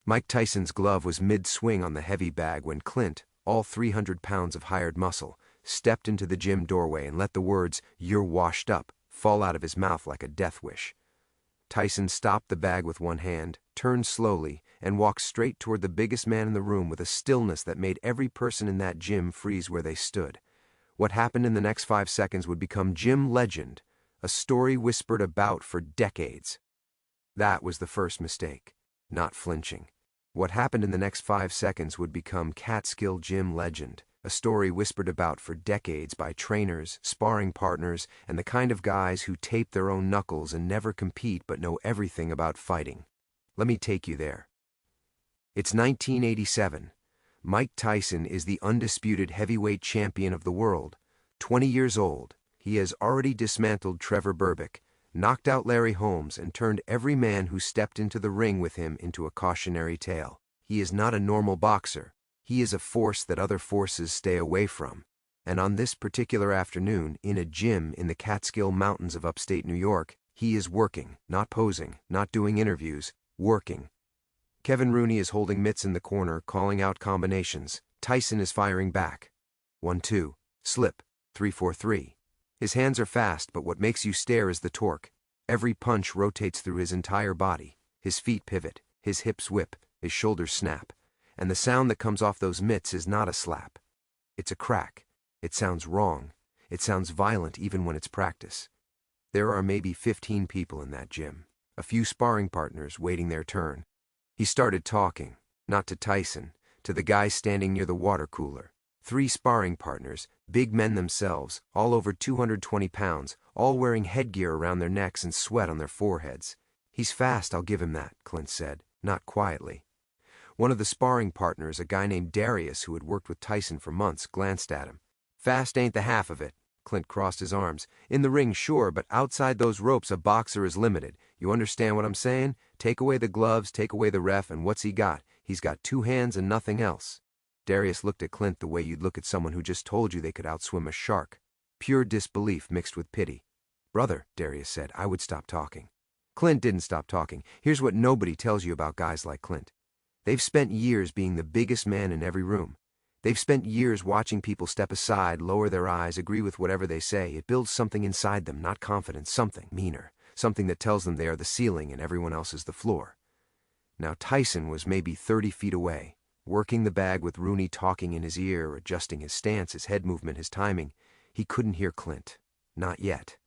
Mike Tyson's glove was mid-swing on the heavy bag when Clint, all 300 pounds of hired muscle, stepped into the gym doorway and let the words, "You're washed up," fall out of his mouth like a death wish. Tyson stopped the bag with one hand, turned slowly, and walked straight toward the biggest man in the room with a stillness that made every person in that gym freeze where they stood. What happened in the next 5 seconds would become gym legend, a story whispered about for decades. That was the first mistake, not flinching. What happened in the next 5 seconds would become Catskill gym legend, a story whispered about for decades by trainers, sparring partners, and the kind of guys who tape their own knuckles and never compete but know everything about fighting. Let me take you there. It's 1987. Mike Tyson is the undisputed heavyweight champion of the world. 20 years old, he has already dismantled Trevor Berbick, knocked out Larry Holmes, and turned every man who stepped into the ring with him into a cautionary tale. He is not a normal boxer. He is a force that other forces stay away from. And on this particular afternoon, in a gym in the Catskill Mountains of upstate New York, he is working, not posing, not doing interviews, working. Kevin Rooney is holding mitts in the corner, calling out combinations. Tyson is firing back. 1-2, slip, 3-4-3. His hands are fast, but what makes you stare is the torque. Every punch rotates through his entire body. His feet pivot, his hips whip, his shoulders snap. And the sound that comes off those mitts is not a slap. It's a crack. It sounds wrong. It sounds violent even when it's practice. There are maybe 15 people in that gym, a few sparring partners waiting their turn. He started talking, not to Tyson, to the guy standing near the water cooler. 3 sparring partners, big men themselves, all over 220 pounds, all wearing headgear around their necks and sweat on their foreheads. "He's fast, I'll give him that," Clint said, not quietly. One of the sparring partners, a guy named Darius who had worked with Tyson for months, glanced at him. "Fast ain't the half of it." Clint crossed his arms. "In the ring, sure, but outside those ropes a boxer is limited. You understand what I'm saying? Take away the gloves, take away the ref, and what's he got? He's got 2 hands and nothing else." Darius looked at Clint the way you'd look at someone who just told you they could outswim a shark. Pure disbelief mixed with pity. "Brother," Darius said, "I would stop talking." Clint didn't stop talking. Here's what nobody tells you about guys like Clint. They've spent years being the biggest man in every room. They've spent years watching people step aside, lower their eyes, agree with whatever they say. It builds something inside them, not confidence, something meaner, something that tells them they are the ceiling and everyone else is the floor. Now Tyson was maybe 30 feet away, working the bag with Rooney talking in his ear, adjusting his stance, his head movement, his timing. He couldn't hear Clint. Not yet.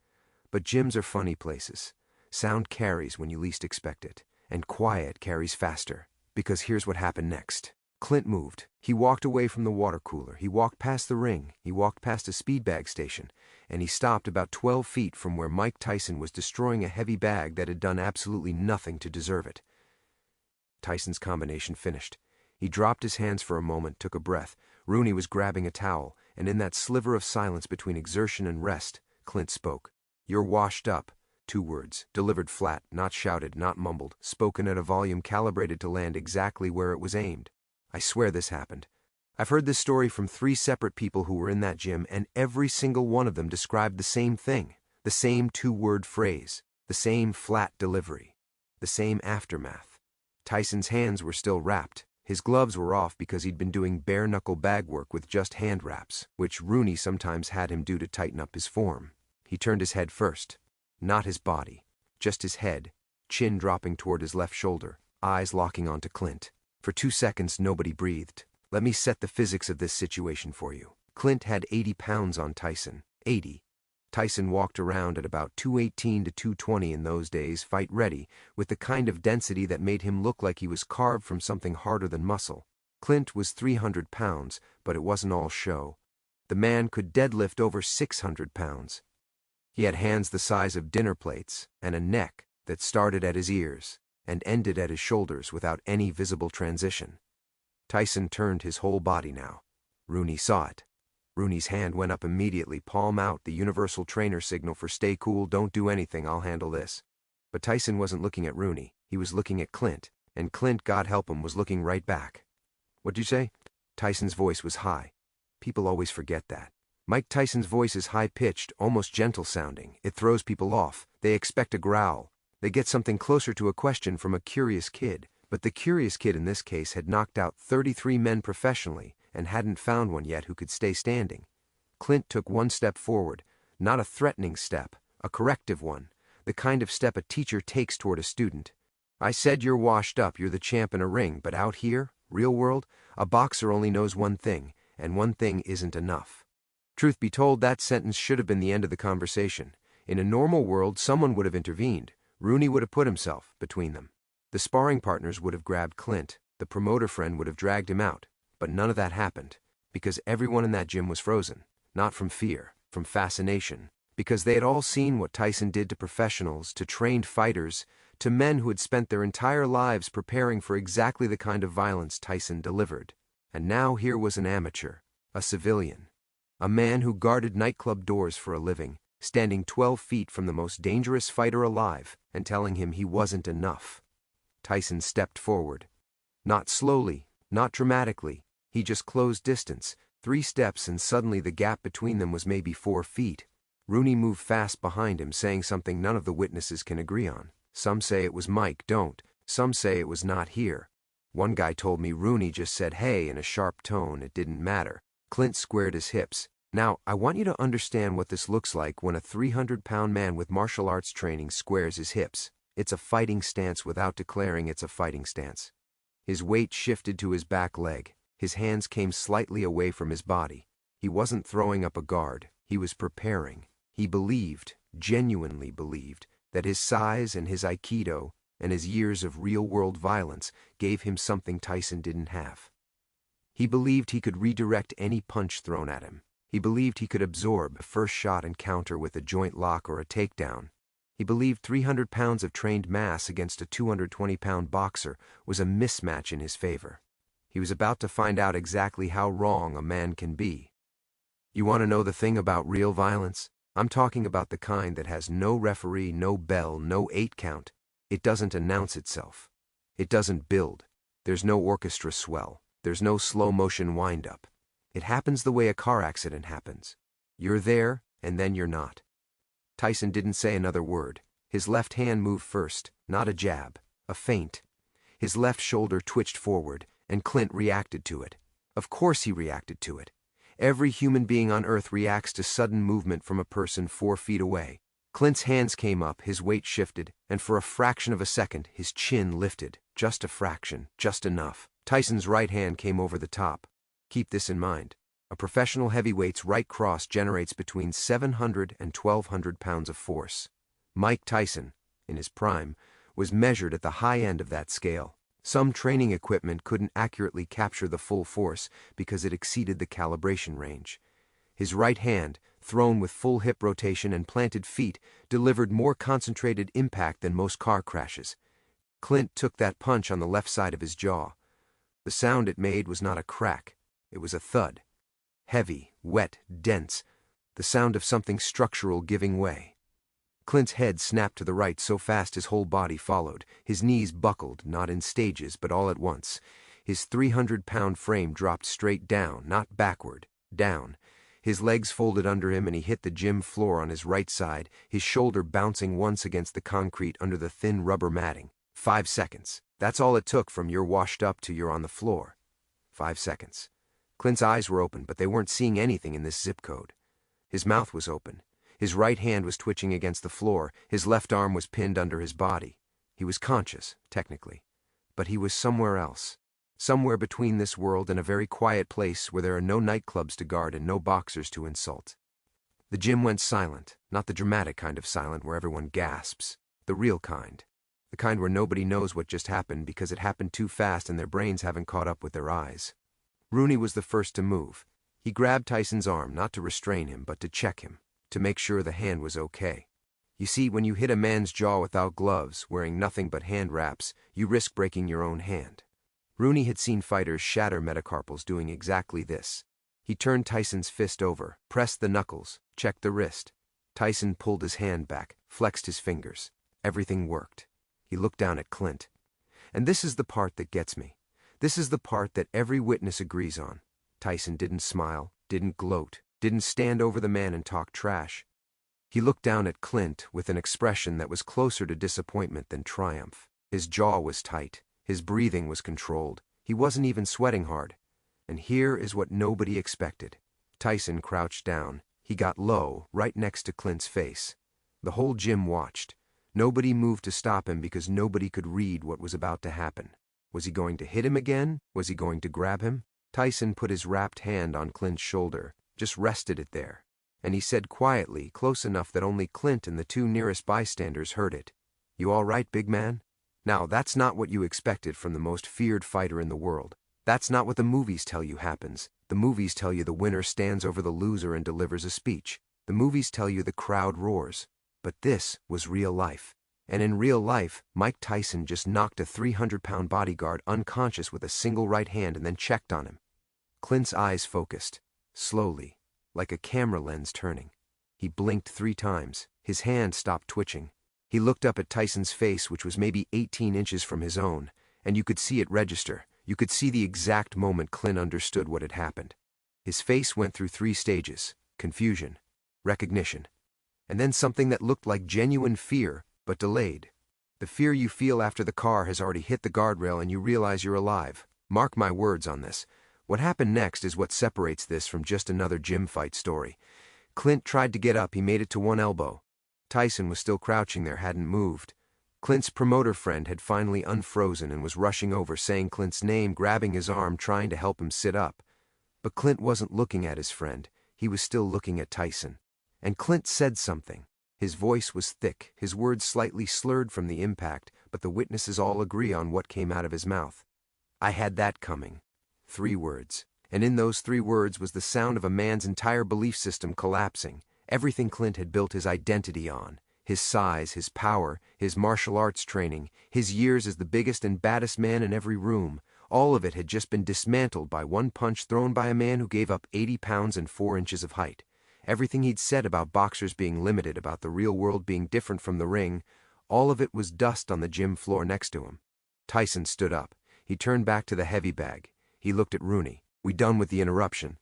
But gyms are funny places. Sound carries when you least expect it, and quiet carries faster. Because here's what happened next. Clint moved. He walked away from the water cooler. He walked past the ring. He walked past a speed bag station. And he stopped about 12 feet from where Mike Tyson was destroying a heavy bag that had done absolutely nothing to deserve it. Tyson's combination finished. He dropped his hands for a moment, took a breath. Rooney was grabbing a towel, and in that sliver of silence between exertion and rest, Clint spoke. "You're washed up." 2 words, delivered flat, not shouted, not mumbled, spoken at a volume calibrated to land exactly where it was aimed. I swear this happened. I've heard this story from 3 separate people who were in that gym, and every single one of them described the same thing, the same 2-word phrase, the same flat delivery, the same aftermath. Tyson's hands were still wrapped. His gloves were off because he'd been doing bare-knuckle bag work with just hand wraps, which Rooney sometimes had him do to tighten up his form. He turned his head first. Not his body, just his head, chin dropping toward his left shoulder, eyes locking onto Clint. For 2 seconds, nobody breathed. Let me set the physics of this situation for you. Clint had 80 pounds on Tyson. 80. Tyson walked around at about 218 to 220 in those days, fight ready, with the kind of density that made him look like he was carved from something harder than muscle. Clint was 300 pounds, but it wasn't all show. The man could deadlift over 600 pounds. He had hands the size of dinner plates, and a neck that started at his ears and ended at his shoulders without any visible transition. Tyson turned his whole body now. Rooney saw it. Rooney's hand went up immediately, palm out, the universal trainer signal for "stay cool, don't do anything, I'll handle this." But Tyson wasn't looking at Rooney. He was looking at Clint, and Clint, God help him, was looking right back. "What'd you say?" Tyson's voice was high. People always forget that. Mike Tyson's voice is high-pitched, almost gentle-sounding. It throws people off. They expect a growl. They get something closer to a question from a curious kid. But the curious kid in this case had knocked out 33 men professionally and hadn't found one yet who could stay standing. Clint took one step forward, not a threatening step, a corrective one, the kind of step a teacher takes toward a student. I said you're washed up, you're the champ in a ring, but out here, real world, a boxer only knows one thing, and one thing isn't enough. Truth be told, that sentence should have been the end of the conversation. In a normal world, someone would have intervened. Rooney would have put himself between them. The sparring partners would have grabbed Clint, the promoter friend would have dragged him out, but none of that happened, because everyone in that gym was frozen, not from fear, from fascination, because they had all seen what Tyson did to professionals, to trained fighters, to men who had spent their entire lives preparing for exactly the kind of violence Tyson delivered. And now here was an amateur, a civilian, a man who guarded nightclub doors for a living, standing 12 feet from the most dangerous fighter alive and telling him he wasn't enough. Tyson stepped forward. Not slowly, not dramatically, he just closed distance, 3 steps, and suddenly the gap between them was maybe 4 feet. Rooney moved fast behind him, saying something none of the witnesses can agree on. Some say it was Mike, don't. Some say it was not here. One guy told me Rooney just said hey in a sharp tone, it didn't matter. Clint squared his hips. Now, I want you to understand what this looks like when a 300-pound man with martial arts training squares his hips. It's a fighting stance without declaring it's a fighting stance. His weight shifted to his back leg. His hands came slightly away from his body. He wasn't throwing up a guard. He was preparing. He believed, genuinely believed, that his size and his aikido and his years of real-world violence gave him something Tyson didn't have. He believed he could redirect any punch thrown at him. He believed he could absorb a first shot and counter with a joint lock or a takedown. He believed 300 pounds of trained mass against a 220-pound boxer was a mismatch in his favor. He was about to find out exactly how wrong a man can be. You want to know the thing about real violence? I'm talking about the kind that has no referee, no bell, no 8 count. It doesn't announce itself. It doesn't build. There's no orchestra swell. There's no slow-motion wind-up. It happens the way a car accident happens. You're there, and then you're not. Tyson didn't say another word. His left hand moved first, not a jab, a feint. His left shoulder twitched forward, and Clint reacted to it. Of course he reacted to it. Every human being on Earth reacts to sudden movement from a person 4 feet away. Clint's hands came up, his weight shifted, and for a fraction of a second, his chin lifted. Just a fraction, just enough. Tyson's right hand came over the top. Keep this in mind. A professional heavyweight's right cross generates between 700 and 1,200 pounds of force. Mike Tyson, in his prime, was measured at the high end of that scale. Some training equipment couldn't accurately capture the full force because it exceeded the calibration range. His right hand, thrown with full hip rotation and planted feet, delivered more concentrated impact than most car crashes. Clint took that punch on the left side of his jaw. The sound it made was not a crack. It was a thud. Heavy, wet, dense. The sound of something structural giving way. Clint's head snapped to the right so fast his whole body followed. His knees buckled, not in stages, but all at once. His 300-pound frame dropped straight down, not backward, down. His legs folded under him and he hit the gym floor on his right side, his shoulder bouncing once against the concrete under the thin rubber matting. 5 seconds. That's all it took from you're washed up to you're on the floor. 5 seconds. Clint's eyes were open, but they weren't seeing anything in this zip code. His mouth was open. His right hand was twitching against the floor. His left arm was pinned under his body. He was conscious, technically. But he was somewhere else. Somewhere between this world and a very quiet place where there are no nightclubs to guard and no boxers to insult. The gym went silent, not the dramatic kind of silent where everyone gasps. The real kind. The kind where nobody knows what just happened because it happened too fast and their brains haven't caught up with their eyes. Rooney was the first to move. He grabbed Tyson's arm, not to restrain him, but to check him, to make sure the hand was okay. You see, when you hit a man's jaw without gloves, wearing nothing but hand wraps, you risk breaking your own hand. Rooney had seen fighters shatter metacarpals doing exactly this. He turned Tyson's fist over, pressed the knuckles, checked the wrist. Tyson pulled his hand back, flexed his fingers. Everything worked. He looked down at Clint. And this is the part that gets me. This is the part that every witness agrees on. Tyson didn't smile, didn't gloat, didn't stand over the man and talk trash. He looked down at Clint with an expression that was closer to disappointment than triumph. His jaw was tight. His breathing was controlled. He wasn't even sweating hard. And here is what nobody expected. Tyson crouched down. He got low, right next to Clint's face. The whole gym watched. Nobody moved to stop him because nobody could read what was about to happen. Was he going to hit him again? Was he going to grab him? Tyson put his wrapped hand on Clint's shoulder, just rested it there. And he said quietly, close enough that only Clint and the two nearest bystanders heard it, "You all right, big man?" Now, that's not what you expected from the most feared fighter in the world. That's not what the movies tell you happens. The movies tell you the winner stands over the loser and delivers a speech. The movies tell you the crowd roars. But this was real life. And in real life, Mike Tyson just knocked a 300-pound bodyguard unconscious with a single right hand and then checked on him. Clint's eyes focused, slowly, like a camera lens turning. He blinked 3 times. His hand stopped twitching. He looked up at Tyson's face, which was maybe 18 inches from his own, and you could see it register. You could see the exact moment Clint understood what had happened. His face went through 3 stages: confusion, recognition, and then something that looked like genuine fear, but delayed. The fear you feel after the car has already hit the guardrail and you realize you're alive. Mark my words on this. What happened next is what separates this from just another gym fight story. Clint tried to get up. He made it to one elbow. Tyson was still crouching there, hadn't moved. Clint's promoter friend had finally unfrozen and was rushing over, saying Clint's name, grabbing his arm, trying to help him sit up. But Clint wasn't looking at his friend. He was still looking at Tyson. And Clint said something. His voice was thick, his words slightly slurred from the impact, but the witnesses all agree on what came out of his mouth. "I had that coming." 3 words. And in those 3 words was the sound of a man's entire belief system collapsing. Everything Clint had built his identity on. His size, his power, his martial arts training, his years as the biggest and baddest man in every room. All of it had just been dismantled by one punch thrown by a man who gave up 80 pounds and 4 inches of height. Everything he'd said about boxers being limited, about the real world being different from the ring, all of it was dust on the gym floor next to him. Tyson stood up. He turned back to the heavy bag. He looked at Rooney. "We done with the interruption?"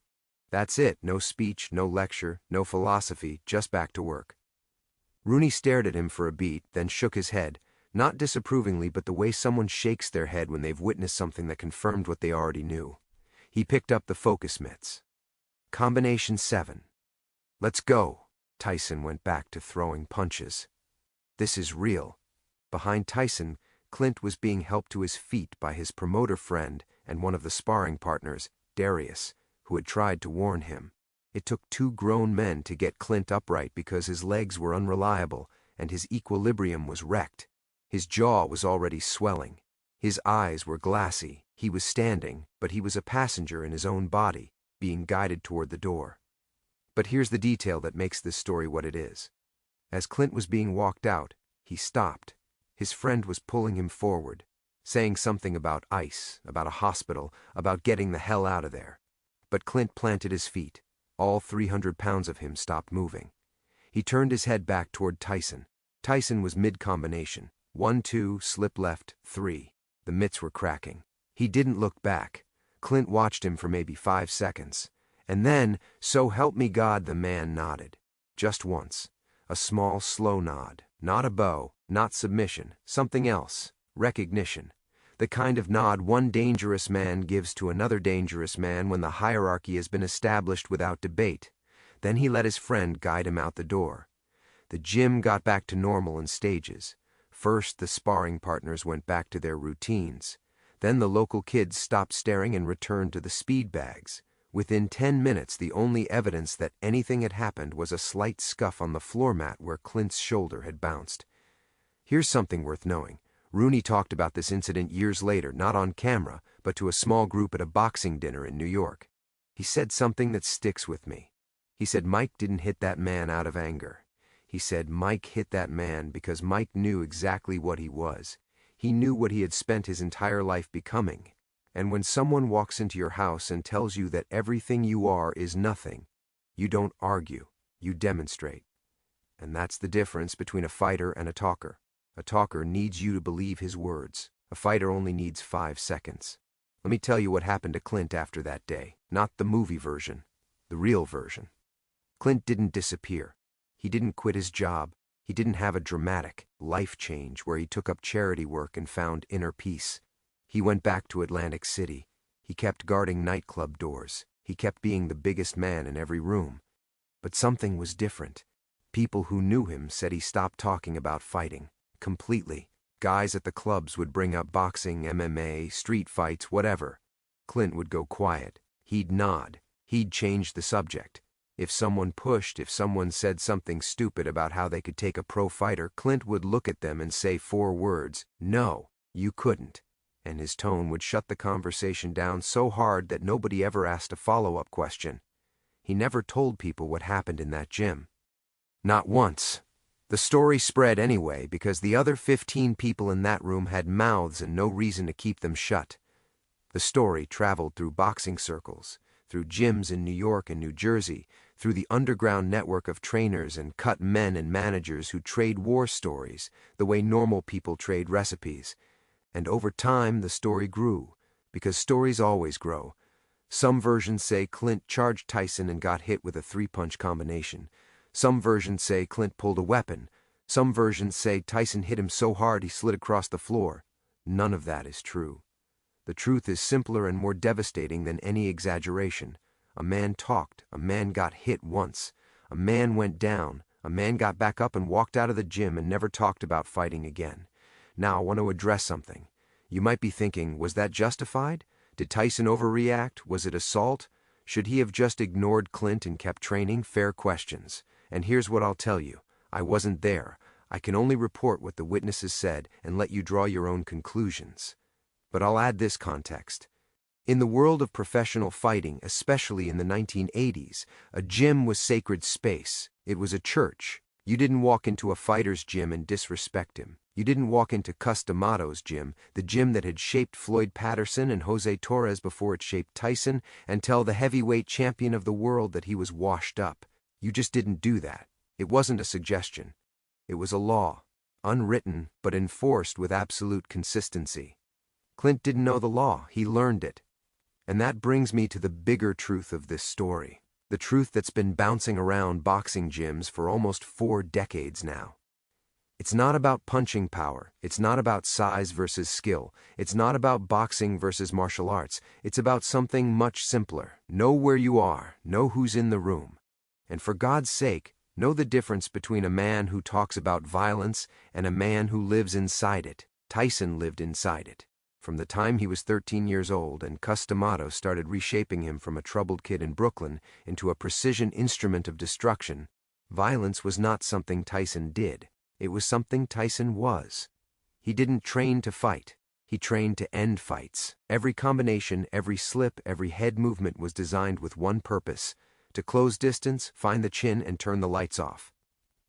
"That's it. No speech, no lecture, no philosophy, just back to work." Rooney stared at him for a beat, then shook his head, not disapprovingly, but the way someone shakes their head when they've witnessed something that confirmed what they already knew. He picked up the focus mitts. "Combination 7. Let's go." Tyson went back to throwing punches. "This is real." Behind Tyson, Clint was being helped to his feet by his promoter friend and one of the sparring partners, Darius, who had tried to warn him. It took 2 grown men to get Clint upright because his legs were unreliable and his equilibrium was wrecked. His jaw was already swelling. His eyes were glassy. He was standing, but he was a passenger in his own body, being guided toward the door. But here's the detail that makes this story what it is. As Clint was being walked out, he stopped. His friend was pulling him forward, saying something about ice, about a hospital, about getting the hell out of there. But Clint planted his feet. All 300 pounds of him stopped moving. He turned his head back toward Tyson. Tyson was mid-combination. 1, 2, slip left, 3. The mitts were cracking. He didn't look back. Clint watched him for maybe 5 seconds. And then, so help me God, the man nodded. Just once. A small, slow nod. Not a bow, not submission, something else. Recognition. The kind of nod one dangerous man gives to another dangerous man when the hierarchy has been established without debate. Then he let his friend guide him out the door. The gym got back to normal in stages. First, the sparring partners went back to their routines. Then the local kids stopped staring and returned to the speed bags. Within 10 minutes, the only evidence that anything had happened was a slight scuff on the floor mat where Clint's shoulder had bounced. Here's something worth knowing. Rooney talked about this incident years later, not on camera, but to a small group at a boxing dinner in New York. He said something that sticks with me. He said Mike didn't hit that man out of anger. He said Mike hit that man because Mike knew exactly what he was. He knew what he had spent his entire life becoming. And when someone walks into your house and tells you that everything you are is nothing, you don't argue, you demonstrate. And that's the difference between a fighter and a talker. A talker needs you to believe his words. A fighter only needs 5 seconds. Let me tell you what happened to Clint after that day. Not the movie version, the real version. Clint didn't disappear. He didn't quit his job. He didn't have a dramatic life change where he took up charity work and found inner peace. He went back to Atlantic City. He kept guarding nightclub doors. He kept being the biggest man in every room. But something was different. People who knew him said he stopped talking about fighting. Completely. Guys at the clubs would bring up boxing, MMA, street fights, whatever. Clint would go quiet. He'd nod. He'd change the subject. If someone pushed, if someone said something stupid about how they could take a pro fighter, Clint would look at them and say 4 words, "No, you couldn't." And his tone would shut the conversation down so hard that nobody ever asked a follow-up question. He never told people what happened in that gym. Not once. The story spread anyway because the other 15 people in that room had mouths and no reason to keep them shut. The story traveled through boxing circles, through gyms in New York and New Jersey, through the underground network of trainers and cut men and managers who trade war stories, the way normal people trade recipes. And over time, the story grew, because stories always grow. Some versions say Clint charged Tyson and got hit with a 3-punch combination. Some versions say Clint pulled a weapon. Some versions say Tyson hit him so hard he slid across the floor. None of that is true. The truth is simpler and more devastating than any exaggeration. A man talked, a man got hit once, a man went down, a man got back up and walked out of the gym and never talked about fighting again. Now I want to address something. You might be thinking, was that justified? Did Tyson overreact? Was it assault? Should he have just ignored Clint and kept training? Fair questions. And here's what I'll tell you. I wasn't there. I can only report what the witnesses said and let you draw your own conclusions. But I'll add this context. In the world of professional fighting, especially in the 1980s, a gym was sacred space. It was a church. You didn't walk into a fighter's gym and disrespect him. You didn't walk into Cus D'Amato's gym, the gym that had shaped Floyd Patterson and Jose Torres before it shaped Tyson, and tell the heavyweight champion of the world that he was washed up. You just didn't do that. It wasn't a suggestion. It was a law, unwritten but enforced with absolute consistency. Clint didn't know the law, he learned it. And that brings me to the bigger truth of this story, the truth that's been bouncing around boxing gyms for almost 4 decades now. It's not about punching power, it's not about size versus skill, it's not about boxing versus martial arts, it's about something much simpler. Know where you are, know who's in the room. And for God's sake, know the difference between a man who talks about violence and a man who lives inside it. Tyson lived inside it. From the time he was 13 years old and Cus D'Amato started reshaping him from a troubled kid in Brooklyn into a precision instrument of destruction, violence was not something Tyson did. It was something Tyson was. He didn't train to fight. He trained to end fights. Every combination, every slip, every head movement was designed with one purpose: to close distance, find the chin, and turn the lights off.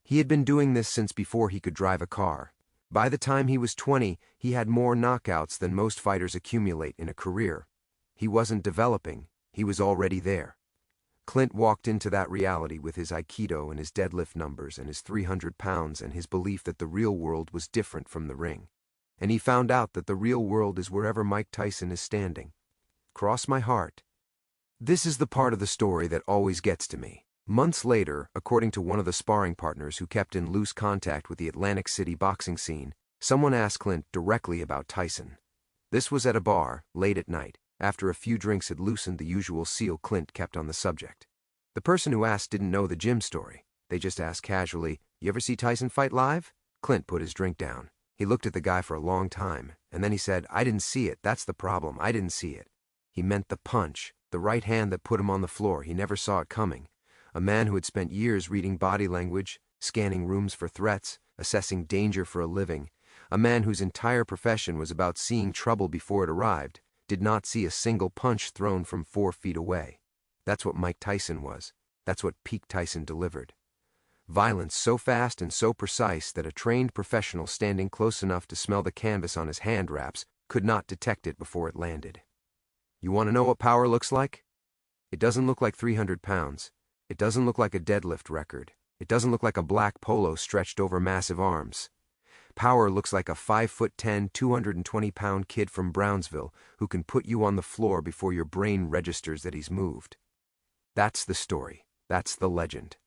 He had been doing this since before he could drive a car. By the time he was 20, he had more knockouts than most fighters accumulate in a career. He wasn't developing, he was already there. Clint walked into that reality with his Aikido and his deadlift numbers and his 300 pounds and his belief that the real world was different from the ring. And he found out that the real world is wherever Mike Tyson is standing. Cross my heart. This is the part of the story that always gets to me. Months later, according to one of the sparring partners who kept in loose contact with the Atlantic City boxing scene, someone asked Clint directly about Tyson. This was at a bar, late at night, after a few drinks had loosened the usual seal Clint kept on the subject. The person who asked didn't know the gym story. They just asked casually, "You ever see Tyson fight live?" Clint put his drink down. He looked at the guy for a long time, and then he said, "I didn't see it, that's the problem, I didn't see it." He meant the punch, the right hand that put him on the floor. He never saw it coming. A man who had spent years reading body language, scanning rooms for threats, assessing danger for a living, a man whose entire profession was about seeing trouble before it arrived, did not see a single punch thrown from 4 feet away. That's what Mike Tyson was. That's what peak Tyson delivered. Violence so fast and so precise that a trained professional standing close enough to smell the canvas on his hand wraps could not detect it before it landed. You want to know what power looks like? It doesn't look like 300 pounds. It doesn't look like a deadlift record. It doesn't look like a black polo stretched over massive arms. Power looks like a 5'10", 220-pound kid from Brownsville who can put you on the floor before your brain registers that he's moved. That's the story. That's the legend.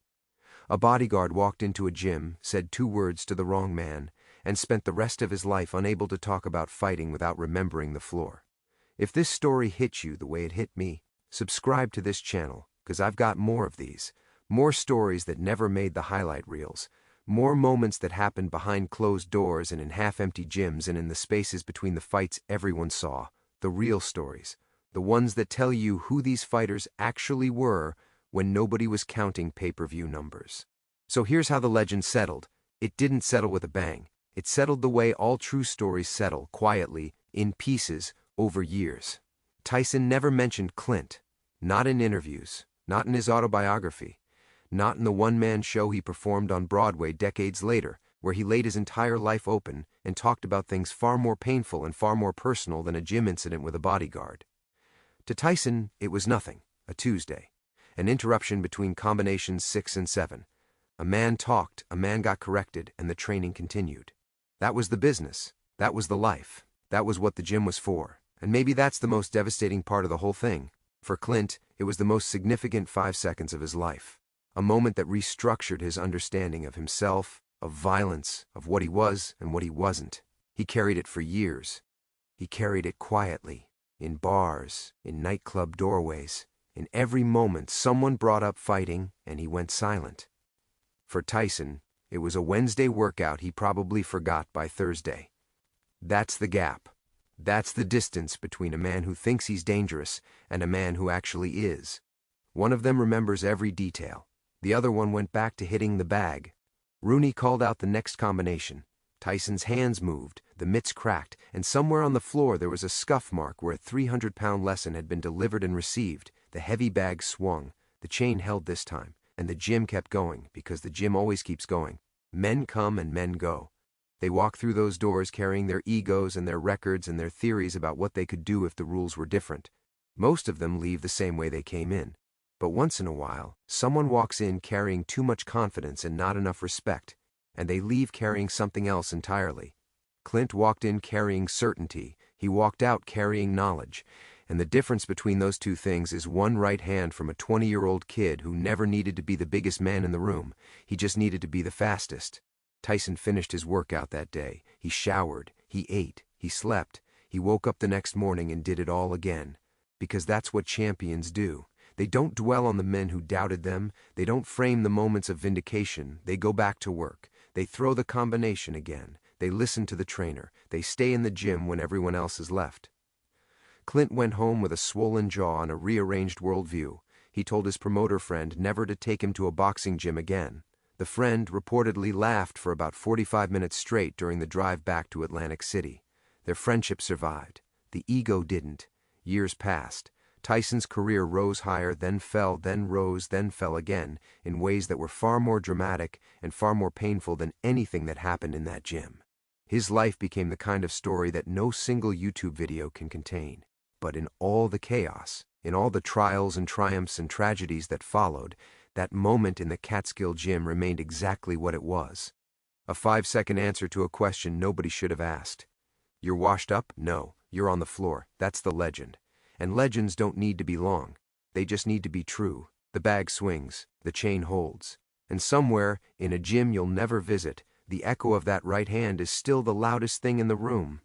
A bodyguard walked into a gym, said 2 words to the wrong man, and spent the rest of his life unable to talk about fighting without remembering the floor. If this story hit you the way it hit me, subscribe to this channel, 'cause I've got more of these. More stories that never made the highlight reels. More moments that happened behind closed doors and in half-empty gyms and in the spaces between the fights everyone saw. The real stories. The ones that tell you who these fighters actually were when nobody was counting pay-per-view numbers. So here's how the legend settled. It didn't settle with a bang. It settled the way all true stories settle, quietly, in pieces, over years. Tyson never mentioned Clint. Not in interviews. Not in his autobiography. Not in the one-man show he performed on Broadway decades later, where he laid his entire life open and talked about things far more painful and far more personal than a gym incident with a bodyguard. To Tyson, it was nothing, a Tuesday, an interruption between combinations 6 and 7. A man talked, a man got corrected, and the training continued. That was the business. That was the life. That was what the gym was for. And maybe that's the most devastating part of the whole thing. For Clint, it was the most significant 5 seconds of his life. A moment that restructured his understanding of himself, of violence, of what he was and what he wasn't. He carried it for years. He carried it quietly, in bars, in nightclub doorways. In every moment someone brought up fighting and he went silent. For Tyson, it was a Wednesday workout he probably forgot by Thursday. That's the gap. That's the distance between a man who thinks he's dangerous and a man who actually is. One of them remembers every detail. The other one went back to hitting the bag. Rooney called out the next combination. Tyson's hands moved, the mitts cracked, and somewhere on the floor there was a scuff mark where a 300-pound lesson had been delivered and received. The heavy bag swung. The chain held this time, and the gym kept going, because the gym always keeps going. Men come and men go. They walk through those doors carrying their egos and their records and their theories about what they could do if the rules were different. Most of them leave the same way they came in. But once in a while, someone walks in carrying too much confidence and not enough respect, and they leave carrying something else entirely. Clint walked in carrying certainty. He walked out carrying knowledge. And the difference between those two things is one right hand from a 20-year-old kid who never needed to be the biggest man in the room. He just needed to be the fastest. Tyson finished his workout that day. He showered. He ate. He slept. He woke up the next morning and did it all again. Because that's what champions do. They don't dwell on the men who doubted them. They don't frame the moments of vindication. They go back to work. They throw the combination again. They listen to the trainer. They stay in the gym when everyone else has left. Clint went home with a swollen jaw and a rearranged worldview. He told his promoter friend never to take him to a boxing gym again. The friend reportedly laughed for about 45 minutes straight during the drive back to Atlantic City. Their friendship survived. The ego didn't. Years passed. Tyson's career rose higher, then fell, then rose, then fell again, in ways that were far more dramatic and far more painful than anything that happened in that gym. His life became the kind of story that no single YouTube video can contain. But in all the chaos, in all the trials and triumphs and tragedies that followed, that moment in the Catskill gym remained exactly what it was. A 5-second answer to a question nobody should have asked. You're washed up? No, you're on the floor. That's the legend. And legends don't need to be long. They just need to be true. The bag swings, the chain holds. And somewhere, in a gym you'll never visit, the echo of that right hand is still the loudest thing in the room.